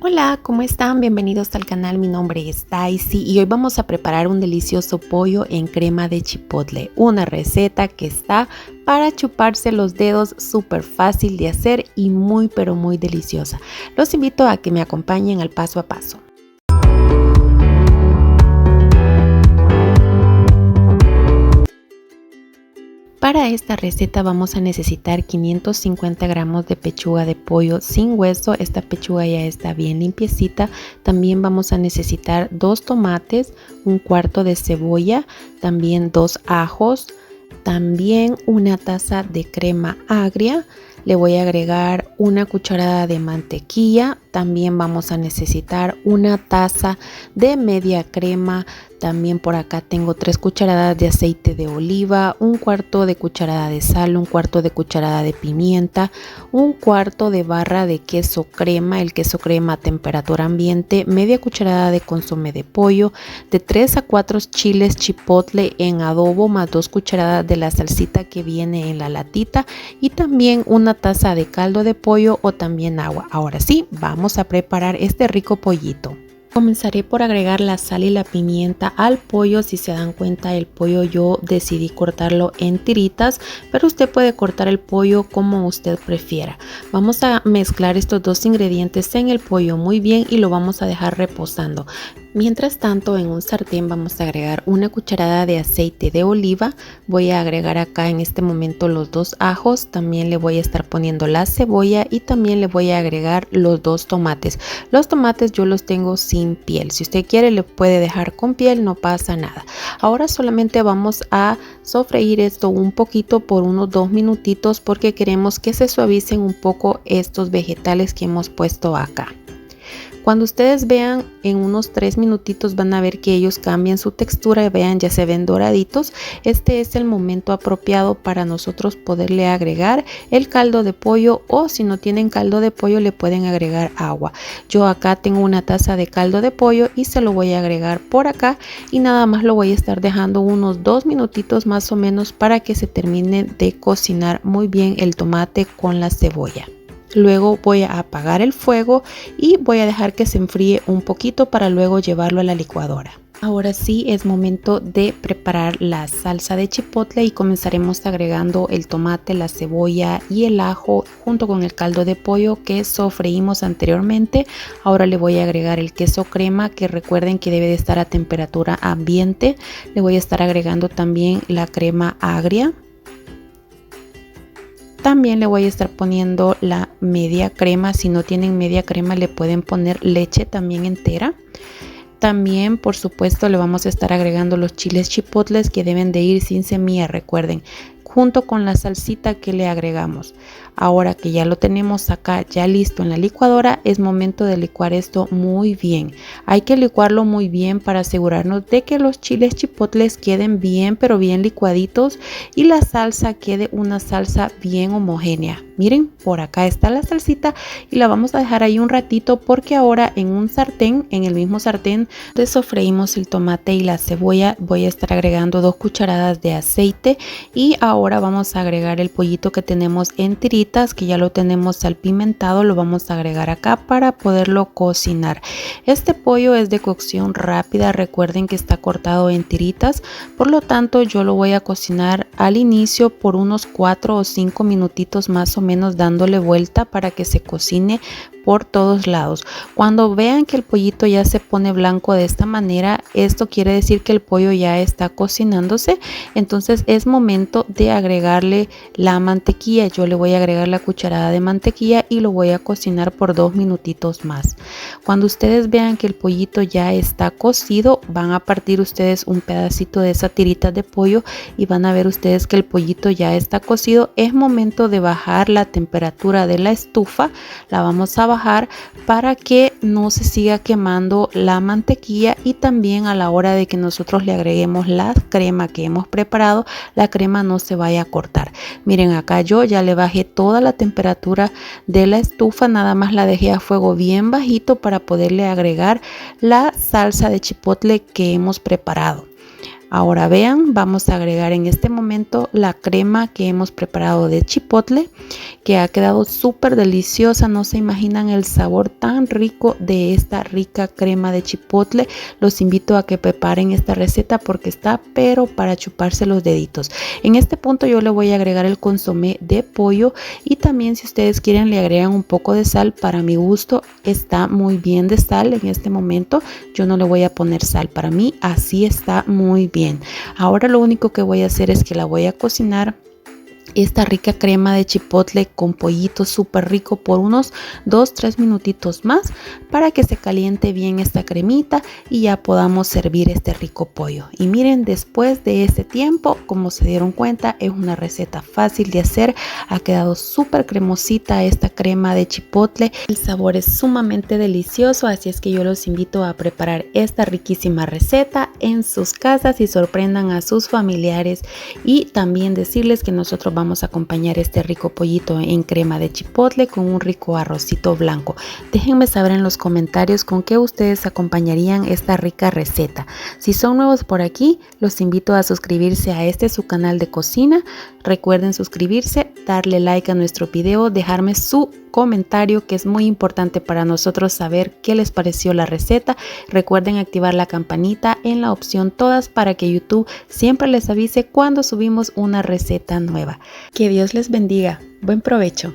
Hola, ¿cómo están? Bienvenidos al canal, mi nombre es Daisy y hoy vamos a preparar un delicioso pollo en crema de chipotle, una receta que está para chuparse los dedos, súper fácil de hacer y muy pero muy deliciosa. Los invito a que me acompañen al paso a paso. Para esta receta vamos a necesitar 550 gramos de pechuga de pollo sin hueso. Esta pechuga ya está bien limpiecita. También vamos a necesitar 2 tomates, un cuarto de cebolla, también 2 ajos, también una taza de crema agria. Le voy a agregar una cucharada de mantequilla. También vamos a necesitar una taza de media crema. También por acá tengo 3 cucharadas de aceite de oliva, un cuarto de cucharada de sal, un cuarto de cucharada de pimienta, un cuarto de barra de queso crema, el queso crema a temperatura ambiente, media cucharada de consomé de pollo, de 3 a 4 chiles chipotle en adobo, más 2 cucharadas de la salsita que viene en la latita y también una taza de caldo de pollo o también agua. Ahora sí, vamos a preparar este rico pollito. Comenzaré por agregar la sal y la pimienta al pollo. Si se dan cuenta, el pollo yo decidí cortarlo en tiritas, pero usted puede cortar el pollo como usted prefiera. Vamos a mezclar estos dos ingredientes en el pollo muy bien y lo vamos a dejar reposando. Mientras tanto, en un sartén vamos a agregar una cucharada de aceite de oliva. Voy a agregar acá en este momento los 2 ajos. También le voy a estar poniendo la cebolla y también le voy a agregar los 2 tomates. Los tomates yo los tengo sin piel. Si usted quiere le puede dejar con piel, no pasa nada. Ahora solamente vamos a sofreír esto un poquito por unos 2 minutitos porque queremos que se suavicen un poco estos vegetales que hemos puesto acá. Cuando ustedes vean en unos 3 minutitos van a ver que ellos cambian su textura y vean ya se ven doraditos. Este es el momento apropiado para nosotros poderle agregar el caldo de pollo o si no tienen caldo de pollo le pueden agregar agua. Yo acá tengo una taza de caldo de pollo y se lo voy a agregar por acá y nada más lo voy a estar dejando unos 2 minutitos más o menos para que se termine de cocinar muy bien el tomate con la cebolla. Luego voy a apagar el fuego y voy a dejar que se enfríe un poquito para luego llevarlo a la licuadora. Ahora sí es momento de preparar la salsa de chipotle y comenzaremos agregando el tomate, la cebolla y el ajo junto con el caldo de pollo que sofreímos anteriormente. Ahora le voy a agregar el queso crema que recuerden que debe de estar a temperatura ambiente. Le voy a estar agregando también la crema agria. También le voy a estar poniendo la media crema. Si no tienen media crema le pueden poner leche también entera. También por supuesto le vamos a estar agregando los chiles chipotles que deben de ir sin semilla, recuerden, junto con la salsita que le agregamos. Ahora que ya lo tenemos acá ya listo en la licuadora, es momento de licuar esto muy bien. Hay que licuarlo muy bien para asegurarnos de que los chiles chipotles queden bien pero bien licuaditos y la salsa quede una salsa bien homogénea. Miren, por acá está la salsita y la vamos a dejar ahí un ratito porque ahora en un sartén, en el mismo sartén donde sofreímos el tomate y la cebolla, voy a estar agregando 2 cucharadas de aceite y ahora vamos a agregar el pollito que tenemos en tiritas, que ya lo tenemos salpimentado, lo vamos a agregar acá para poderlo cocinar. Este pollo es de cocción rápida, recuerden que está cortado en tiritas, por lo tanto yo lo voy a cocinar al inicio por unos 4 o 5 minutitos más o menos dándole vuelta para que se cocine por todos lados. Cuando vean que el pollito ya se pone blanco de esta manera, esto quiere decir que el pollo ya está cocinándose, entonces es momento de agregarle la mantequilla. Yo le voy a agregar la cucharada de mantequilla y lo voy a cocinar por 2 minutitos más. Cuando ustedes vean que el pollito ya está cocido, van a partir ustedes un pedacito de esa tirita de pollo y van a ver ustedes que el pollito ya está cocido. Es momento de bajar la temperatura de la estufa, la vamos a bajar para que no se siga quemando la mantequilla y también a la hora de que nosotros le agreguemos la crema que hemos preparado, la crema no se vaya a cortar. Miren, acá yo ya le bajé toda la temperatura de la estufa, nada más la dejé a fuego bien bajito para poderle agregar la salsa de chipotle que hemos preparado. Ahora vean, vamos a agregar en este momento la crema que hemos preparado de chipotle, que ha quedado súper deliciosa. No se imaginan el sabor tan rico de esta rica crema de chipotle. Los invito a que preparen esta receta porque está pero para chuparse los deditos. En este punto yo le voy a agregar el consomé de pollo y también, si ustedes quieren, le agregan un poco de sal. Para mi gusto está muy bien de sal en este momento. Yo no le voy a poner sal, para mí así está muy bien. Ahora lo único que voy a hacer es que la voy a cocinar, esta rica crema de chipotle con pollito súper rico, por unos 2-3 minutitos más, para que se caliente bien esta cremita y ya podamos servir este rico pollo. Y miren, después de este tiempo, como se dieron cuenta, es una receta fácil de hacer. Ha quedado súper cremosita esta crema de chipotle. El sabor es sumamente delicioso, así es que yo los invito a preparar esta riquísima receta en sus casas y sorprendan a sus familiares. Y también decirles que nosotros vamos a acompañar este rico pollito en crema de chipotle con un rico arrocito blanco. Déjenme saber en los comentarios con qué ustedes acompañarían esta rica receta. Si son nuevos por aquí, los invito a suscribirse a este su canal de cocina. Recuerden suscribirse, darle like a nuestro video, dejarme su comentario, que es muy importante para nosotros saber qué les pareció la receta. Recuerden activar la campanita en la opción todas para que YouTube siempre les avise cuando subimos una receta nueva. Que Dios les bendiga. Buen provecho.